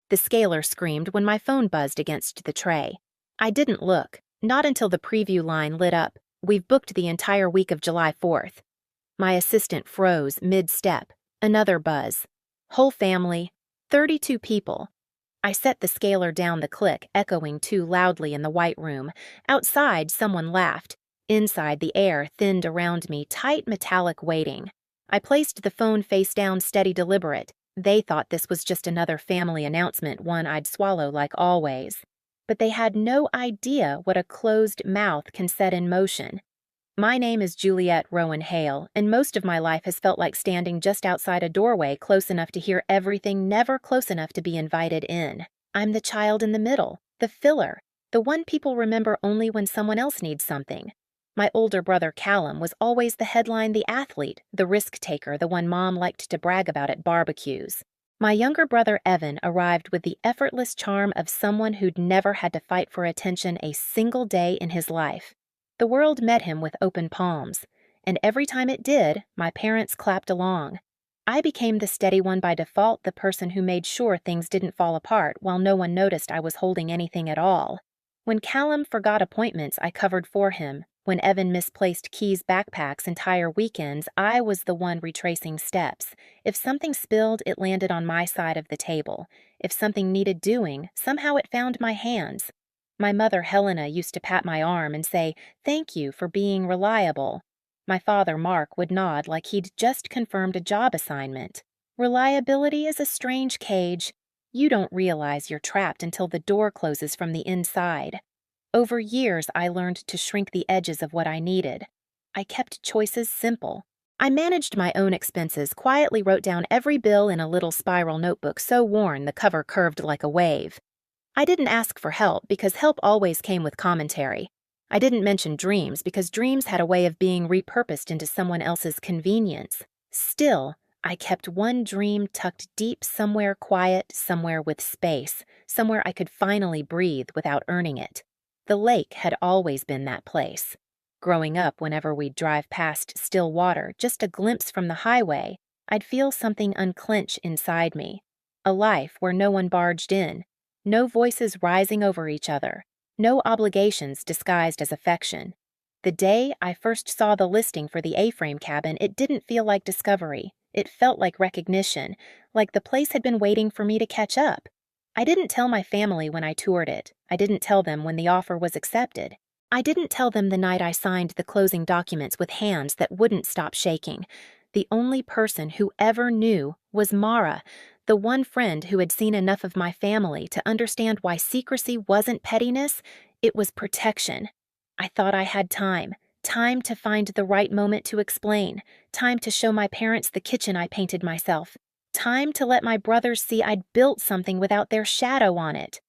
The scaler screamed when my phone buzzed against the tray. I didn't look, not until the preview line lit up. "We've booked the entire week of July 4th. My assistant froze mid-step. Another buzz. Whole family, 32 people. I set the scaler down the click, echoing too loudly in the white room. Outside, someone laughed. Inside, the air thinned around me, tight metallic weighting. I placed the phone face down, steady, deliberate. They thought this was just another family announcement, one I'd swallow like always. But they had no idea what a closed mouth can set in motion. My name is Juliet Rowan Hale, and most of my life has felt like standing just outside a doorway, close enough to hear everything, never close enough to be invited in. I'm the child in the middle, the filler, the one people remember only when someone else needs something. My older brother Callum was always the headline, the athlete, the risk taker, the one Mom liked to brag about at barbecues. My younger brother Evan arrived with the effortless charm of someone who'd never had to fight for attention a single day in his life. The world met him with open palms, and every time it did, my parents clapped along. I became the steady one by default, the person who made sure things didn't fall apart while no one noticed I was holding anything at all. When Callum forgot appointments, I covered for him. When Evan misplaced Key's backpacks entire weekends, I was the one retracing steps. If something spilled, it landed on my side of the table. If something needed doing, somehow it found my hands. My mother, Helena, used to pat my arm and say, "Thank you for being reliable." My father, Mark, would nod like he'd just confirmed a job assignment. Reliability is a strange cage. You don't realize you're trapped until the door closes from the inside. Over years, I learned to shrink the edges of what I needed. I kept choices simple. I managed my own expenses, quietly wrote down every bill in a little spiral notebook so worn the cover curved like a wave. I didn't ask for help because help always came with commentary. I didn't mention dreams because dreams had a way of being repurposed into someone else's convenience. Still, I kept one dream tucked deep somewhere quiet, somewhere with space, somewhere I could finally breathe without earning it. The lake had always been that place. Growing up, whenever we'd drive past still water, just a glimpse from the highway, I'd feel something unclench inside me. A life where no one barged in. No voices rising over each other. No obligations disguised as affection. The day I first saw the listing for the A-frame cabin, it didn't feel like discovery. It felt like recognition, like the place had been waiting for me to catch up. I didn't tell my family when I toured it. I didn't tell them when the offer was accepted. I didn't tell them the night I signed the closing documents with hands that wouldn't stop shaking. The only person who ever knew was Mara, the one friend who had seen enough of my family to understand why secrecy wasn't pettiness, it was protection. I thought I had time to find the right moment to explain, time to show my parents the kitchen I painted myself, time to let my brothers see I'd built something without their shadow on it.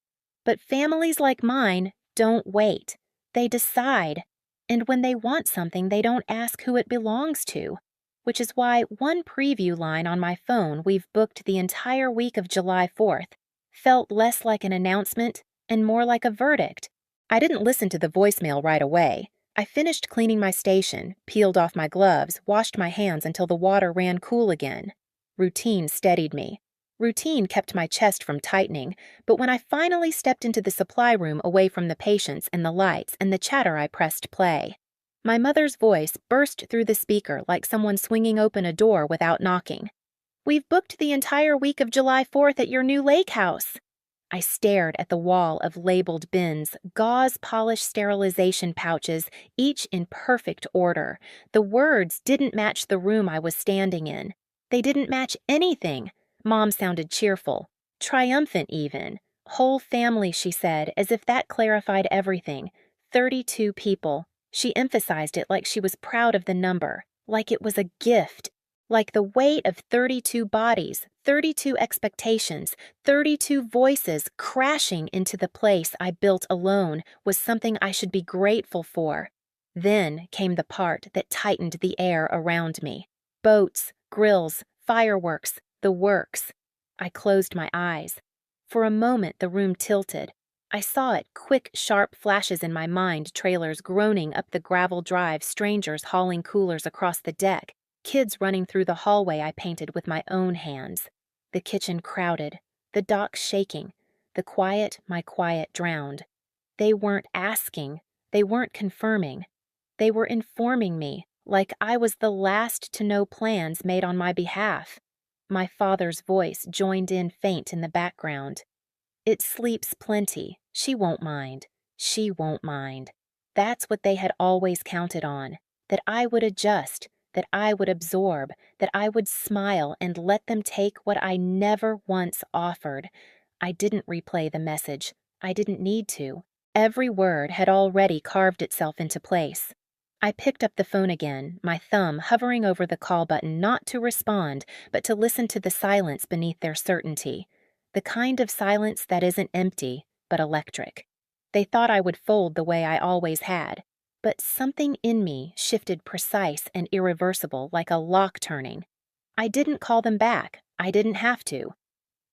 But families like mine don't wait. They decide. And when they want something, they don't ask who it belongs to. Which is why one preview line on my phone, "We've booked the entire week of July 4th, felt less like an announcement and more like a verdict. I didn't listen to the voicemail right away. I finished cleaning my station, peeled off my gloves, washed my hands until the water ran cool again. Routine steadied me. Routine kept my chest from tightening, but when I finally stepped into the supply room away from the patients and the lights and the chatter, I pressed play. My mother's voice burst through the speaker like someone swinging open a door without knocking. "We've booked the entire week of July 4th at your new lake house." I stared at the wall of labeled bins, gauze-polished sterilization pouches, each in perfect order. The words didn't match the room I was standing in. They didn't match anything. Mom sounded cheerful, triumphant even. "Whole family," she said, as if that clarified everything. 32 people. She emphasized it like she was proud of the number, like it was a gift. Like the weight of 32 bodies, 32 expectations, 32 voices crashing into the place I built alone was something I should be grateful for. Then came the part that tightened the air around me. Boats, grills, fireworks, the works. I closed my eyes. For a moment the room tilted. I saw it, quick, sharp flashes in my mind, trailers groaning up the gravel drive, strangers hauling coolers across the deck. Kids running through the hallway I painted with my own hands. The kitchen crowded. The dock shaking. The quiet my quiet drowned. They weren't asking. They weren't confirming. They were informing me, like I was the last to know plans made on my behalf. My father's voice joined in faint in the background. It sleeps plenty. She won't mind. She won't mind. That's what they had always counted on. That I would adjust, that I would absorb, that I would smile and let them take what I never once offered. I didn't replay the message. I didn't need to. Every word had already carved itself into place. I picked up the phone again, my thumb hovering over the call button not to respond, but to listen to the silence beneath their certainty. The kind of silence that isn't empty, but electric. They thought I would fold the way I always had, but something in me shifted precise and irreversible like a lock turning. I didn't call them back. I didn't have to.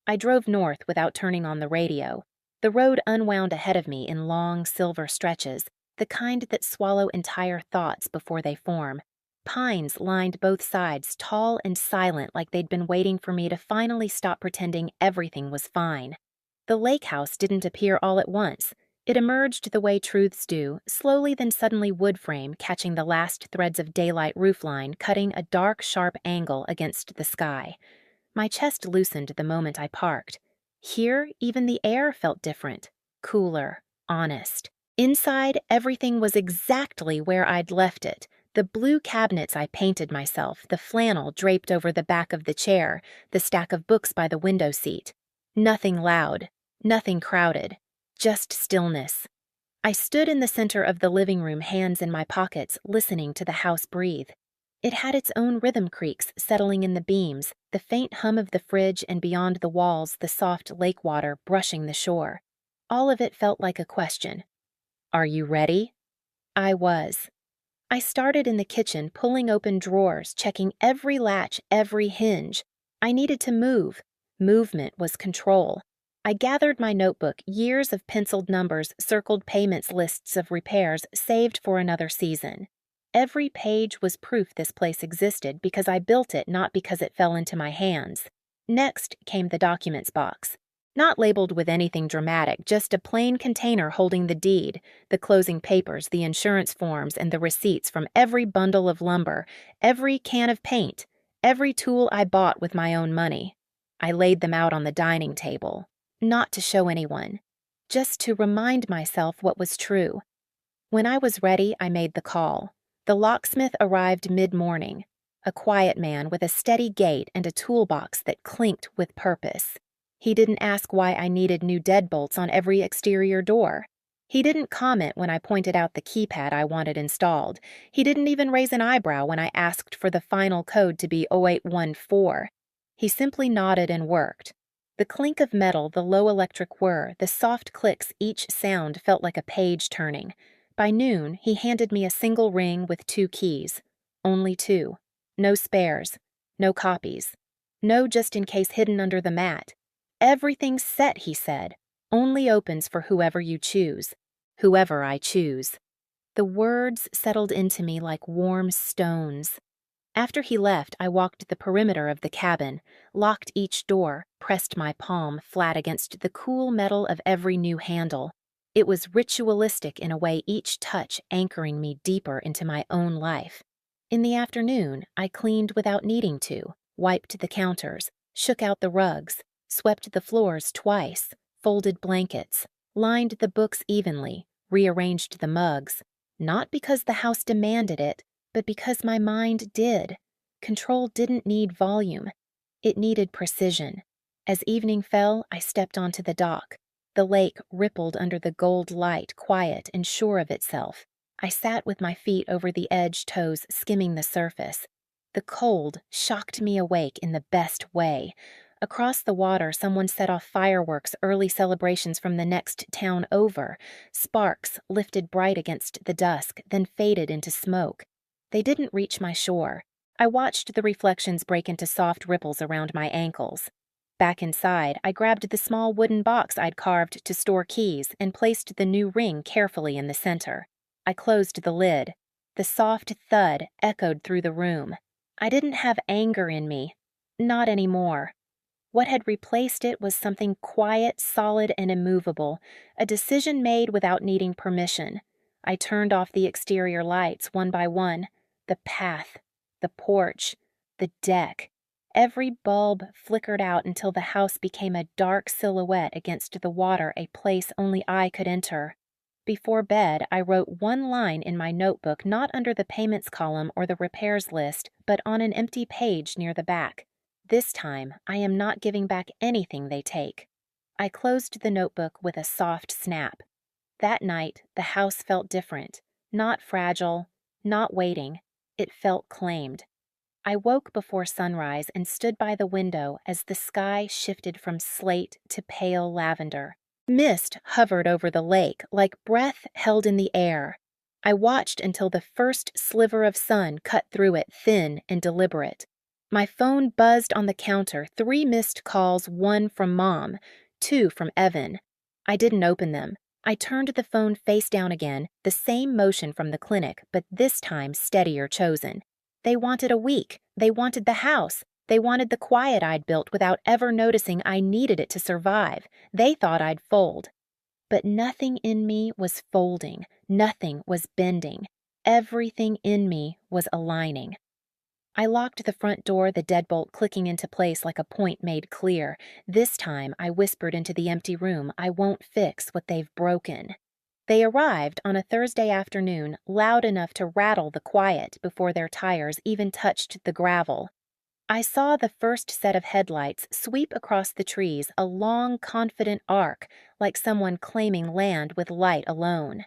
I drove north without turning on the radio. The road unwound ahead of me in long silver stretches, the kind that swallow entire thoughts before they form. Pines lined both sides, tall and silent like they'd been waiting for me to finally stop pretending everything was fine. The lake house didn't appear all at once. It emerged the way truths do, slowly then suddenly wood frame catching the last threads of daylight roofline cutting a dark, sharp angle against the sky. My chest loosened the moment I parked. Here, even the air felt different, cooler, honest. Inside, everything was exactly where I'd left it. The blue cabinets I painted myself, the flannel draped over the back of the chair, the stack of books by the window seat. Nothing loud, nothing crowded, just stillness. I stood in the center of the living room, hands in my pockets, listening to the house breathe. It had its own rhythm creaks settling in the beams, the faint hum of the fridge, and beyond the walls the soft lake water brushing the shore. All of it felt like a question. Are you ready? I was. I started in the kitchen, pulling open drawers, checking every latch, every hinge. I needed to move. Movement was control. I gathered my notebook, years of penciled numbers, circled payments, lists of repairs, saved for another season. Every page was proof this place existed because I built it, not because it fell into my hands. Next came the documents box. Not labeled with anything dramatic, just a plain container holding the deed, the closing papers, the insurance forms, and the receipts from every bundle of lumber, every can of paint, every tool I bought with my own money. I laid them out on the dining table, not to show anyone, just to remind myself what was true. When I was ready, I made the call. The locksmith arrived mid-morning, a quiet man with a steady gait and a toolbox that clinked with purpose. He didn't ask why I needed new deadbolts on every exterior door. He didn't comment when I pointed out the keypad I wanted installed. He didn't even raise an eyebrow when I asked for the final code to be 0814. He simply nodded and worked. The clink of metal, the low electric whir, the soft clicks, each sound felt like a page turning. By noon, he handed me a single ring with 2 keys. Only 2. No spares. No copies. No just in case hidden under the mat. Everything's set, he said. Only opens for whoever you choose. Whoever I choose. The words settled into me like warm stones. After he left, I walked the perimeter of the cabin, locked each door, pressed my palm flat against the cool metal of every new handle. It was ritualistic in a way, each touch anchoring me deeper into my own life. In the afternoon, I cleaned without needing to, wiped the counters, shook out the rugs, swept the floors twice, folded blankets, lined the books evenly, rearranged the mugs, not because the house demanded it, but because my mind did. Control didn't need volume. It needed precision. As evening fell, I stepped onto the dock. The lake rippled under the gold light, quiet and sure of itself. I sat with my feet over the edge toes, skimming the surface. The cold shocked me awake in the best way. Across the water, someone set off fireworks, early celebrations from the next town over. Sparks lifted bright against the dusk, then faded into smoke. They didn't reach my shore. I watched the reflections break into soft ripples around my ankles. Back inside, I grabbed the small wooden box I'd carved to store keys and placed the new ring carefully in the center. I closed the lid. The soft thud echoed through the room. I didn't have anger in me. Not anymore. What had replaced it was something quiet, solid, and immovable, a decision made without needing permission. I turned off the exterior lights one by one, the path, the porch, the deck. Every bulb flickered out until the house became a dark silhouette against the water, a place only I could enter. Before bed, I wrote one line in my notebook, not under the payments column or the repairs list, but on an empty page near the back. This time, I am not giving back anything they take. I closed the notebook with a soft snap. That night, the house felt different. Not fragile, not waiting. It felt claimed. I woke before sunrise and stood by the window as the sky shifted from slate to pale lavender. Mist hovered over the lake like breath held in the air. I watched until the first sliver of sun cut through it, thin and deliberate. My phone buzzed on the counter, 3 missed calls, 1 from Mom, 2 from Evan. I didn't open them. I turned the phone face down again, the same motion from the clinic, but this time steadier chosen. They wanted a week. They wanted the house. They wanted the quiet I'd built without ever noticing I needed it to survive. They thought I'd fold. But nothing in me was folding. Nothing was bending. Everything in me was aligning. I locked the front door, the deadbolt clicking into place like a point made clear. This time, I whispered into the empty room, I won't fix what they've broken. They arrived on a Thursday afternoon, loud enough to rattle the quiet before their tires even touched the gravel. I saw the first set of headlights sweep across the trees, a long, confident arc, like someone claiming land with light alone.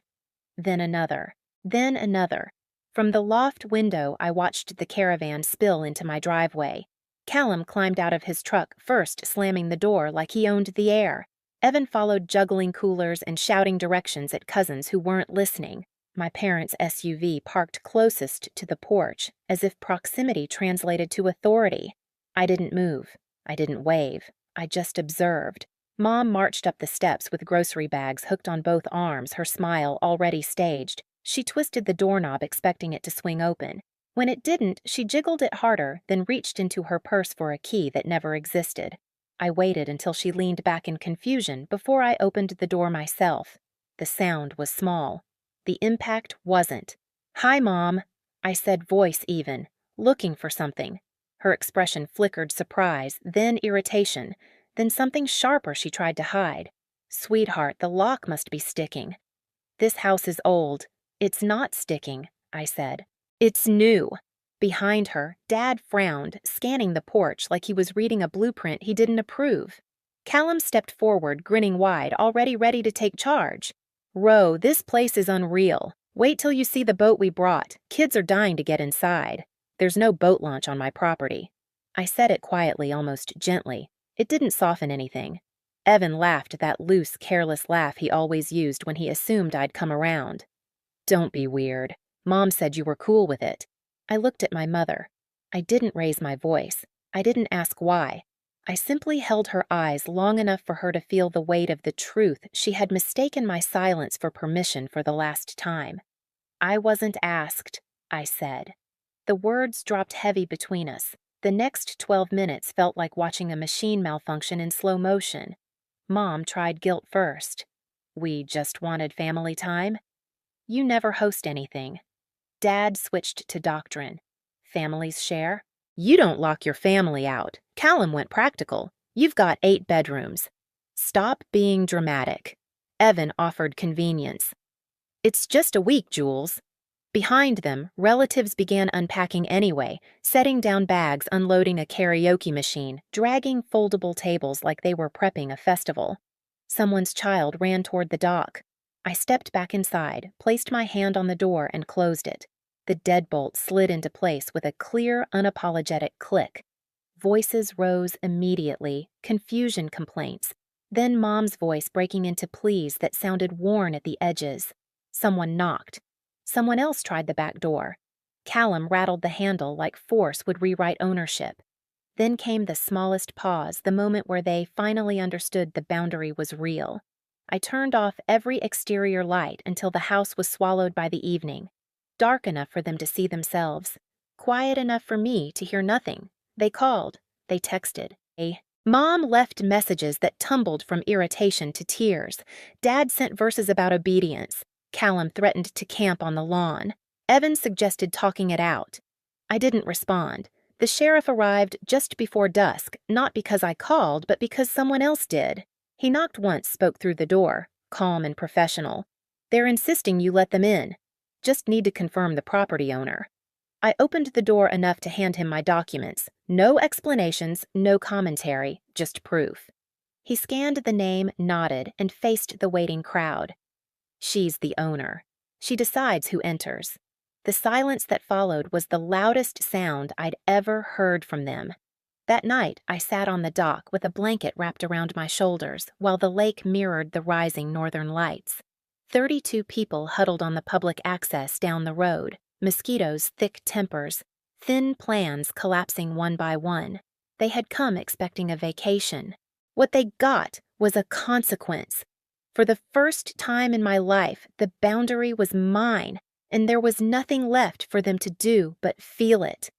Then another. Then another. From the loft window, I watched the caravan spill into my driveway. Callum climbed out of his truck first, slamming the door like he owned the air. Evan followed, juggling coolers and shouting directions at cousins who weren't listening. My parents' SUV parked closest to the porch, as if proximity translated to authority. I didn't move. I didn't wave. I just observed. Mom marched up the steps with grocery bags hooked on both arms, her smile already staged. She twisted the doorknob, expecting it to swing open. When it didn't, she jiggled it harder, then reached into her purse for a key that never existed. I waited until she leaned back in confusion before I opened the door myself. The sound was small. The impact wasn't. "Hi, Mom," I said, voice even, looking for something. Her expression flickered surprise, then irritation, then something sharper she tried to hide. "Sweetheart, the lock must be sticking." "This house is old." "It's not sticking," I said. "It's new." Behind her, Dad frowned, scanning the porch like he was reading a blueprint he didn't approve. Callum stepped forward, grinning wide, already ready to take charge. "Ro, this place is unreal. Wait till you see the boat we brought. Kids are dying to get inside. There's no boat launch on my property." I said it quietly, almost gently. It didn't soften anything. Evan laughed, that loose, careless laugh he always used when he assumed I'd come around. "Don't be weird. Mom said you were cool with it." I looked at my mother. I didn't raise my voice. I didn't ask why. I simply held her eyes long enough for her to feel the weight of the truth she had mistaken my silence for permission for the last time. "I wasn't asked," I said. The words dropped heavy between us. The next 12 minutes felt like watching a machine malfunction in slow motion. Mom tried guilt first. "We just wanted family time." "You never host anything." Dad switched to doctrine. "Families share." "You don't lock your family out. Callum went practical. You've got 8 bedrooms." "Stop being dramatic." Evan offered convenience. "It's just a week, Jules." Behind them, relatives began unpacking anyway, setting down bags, unloading a karaoke machine, dragging foldable tables like they were prepping a festival. Someone's child ran toward the dock. I stepped back inside, placed my hand on the door, and closed it. The deadbolt slid into place with a clear, unapologetic click. Voices rose immediately, confusion complaints, then Mom's voice breaking into pleas that sounded worn at the edges. Someone knocked. Someone else tried the back door. Callum rattled the handle like force would rewrite ownership. Then came the smallest pause, the moment where they finally understood the boundary was real. I turned off every exterior light until the house was swallowed by the evening. Dark enough for them to see themselves. Quiet enough for me to hear nothing. They called. They texted. Mom left messages that tumbled from irritation to tears. Dad sent verses about obedience. Callum threatened to camp on the lawn. Evan suggested talking it out. I didn't respond. The sheriff arrived just before dusk, not because I called, but because someone else did. He knocked once, spoke through the door, calm and professional. They're insisting you let them in. Just need to confirm the property owner. I opened the door enough to hand him my documents. No explanations, no commentary, just proof. He scanned the name, nodded, and faced the waiting crowd. She's the owner. She decides who enters. The silence that followed was the loudest sound I'd ever heard from them. That night, I sat on the dock with a blanket wrapped around my shoulders while the lake mirrored the rising northern lights. 32 people huddled on the public access down the road, mosquitoes' thick tempers, thin plans collapsing one by one. They had come expecting a vacation. What they got was a consequence. For the first time in my life, the boundary was mine, and there was nothing left for them to do but feel it.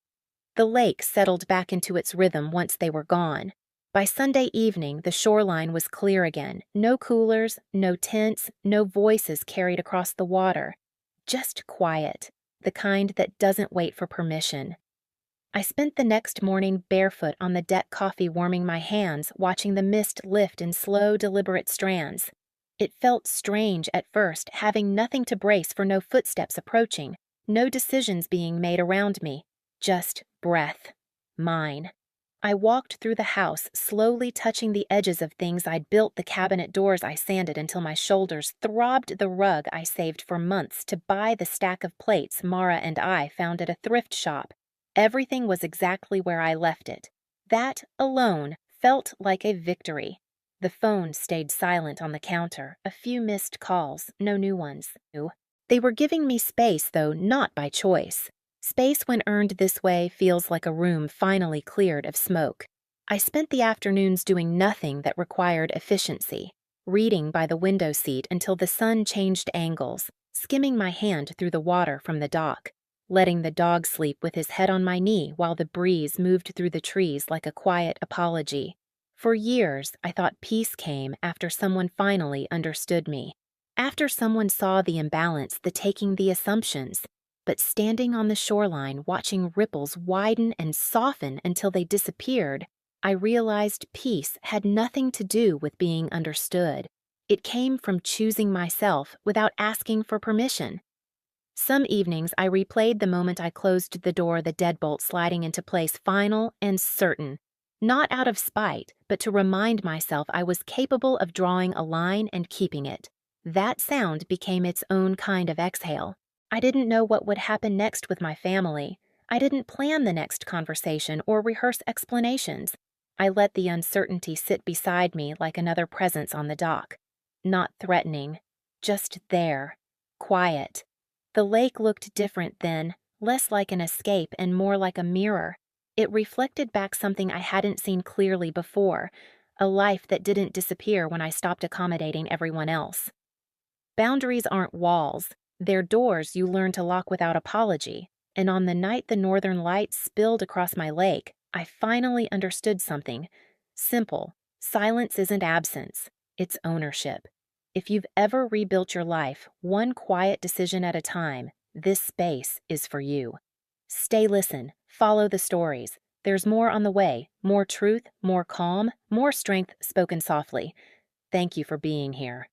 The lake settled back into its rhythm once they were gone. By Sunday evening, the shoreline was clear again. No coolers, no tents, no voices carried across the water. Just quiet, the kind that doesn't wait for permission. I spent the next morning barefoot on the deck coffee warming my hands, watching the mist lift in slow, deliberate strands. It felt strange at first, having nothing to brace for no footsteps approaching, no decisions being made around me, just breath. Mine. I walked through the house, slowly touching the edges of things I'd built, the cabinet doors I sanded until my shoulders throbbed, the rug I saved for months to buy, the stack of plates Mara and I found at a thrift shop. Everything was exactly where I left it. That alone felt like a victory. The phone stayed silent on the counter, a few missed calls, no new ones. They were giving me space, though not by choice. Space when earned this way feels like a room finally cleared of smoke. I spent the afternoons doing nothing that required efficiency, reading by the window seat until the sun changed angles, skimming my hand through the water from the dock, letting the dog sleep with his head on my knee while the breeze moved through the trees like a quiet apology. For years, I thought peace came after someone finally understood me, after someone saw the imbalance, the taking the assumptions. But standing on the shoreline, watching ripples widen and soften until they disappeared, I realized peace had nothing to do with being understood. It came from choosing myself without asking for permission. Some evenings I replayed the moment I closed the door, the deadbolt sliding into place, final and certain. Not out of spite, but to remind myself I was capable of drawing a line and keeping it. That sound became its own kind of exhale. I didn't know what would happen next with my family. I didn't plan the next conversation or rehearse explanations. I let the uncertainty sit beside me like another presence on the dock. Not threatening, just there, quiet. The lake looked different then, less like an escape and more like a mirror. It reflected back something I hadn't seen clearly before, a life that didn't disappear when I stopped accommodating everyone else. Boundaries aren't walls. They're doors you learn to lock without apology, and on the night the northern lights spilled across my lake, I finally understood something. Simple. Silence isn't absence. It's ownership. If you've ever rebuilt your life, one quiet decision at a time, this space is for you. Stay listen. Follow the stories. There's more on the way. More truth, more calm, more strength spoken softly. Thank you for being here.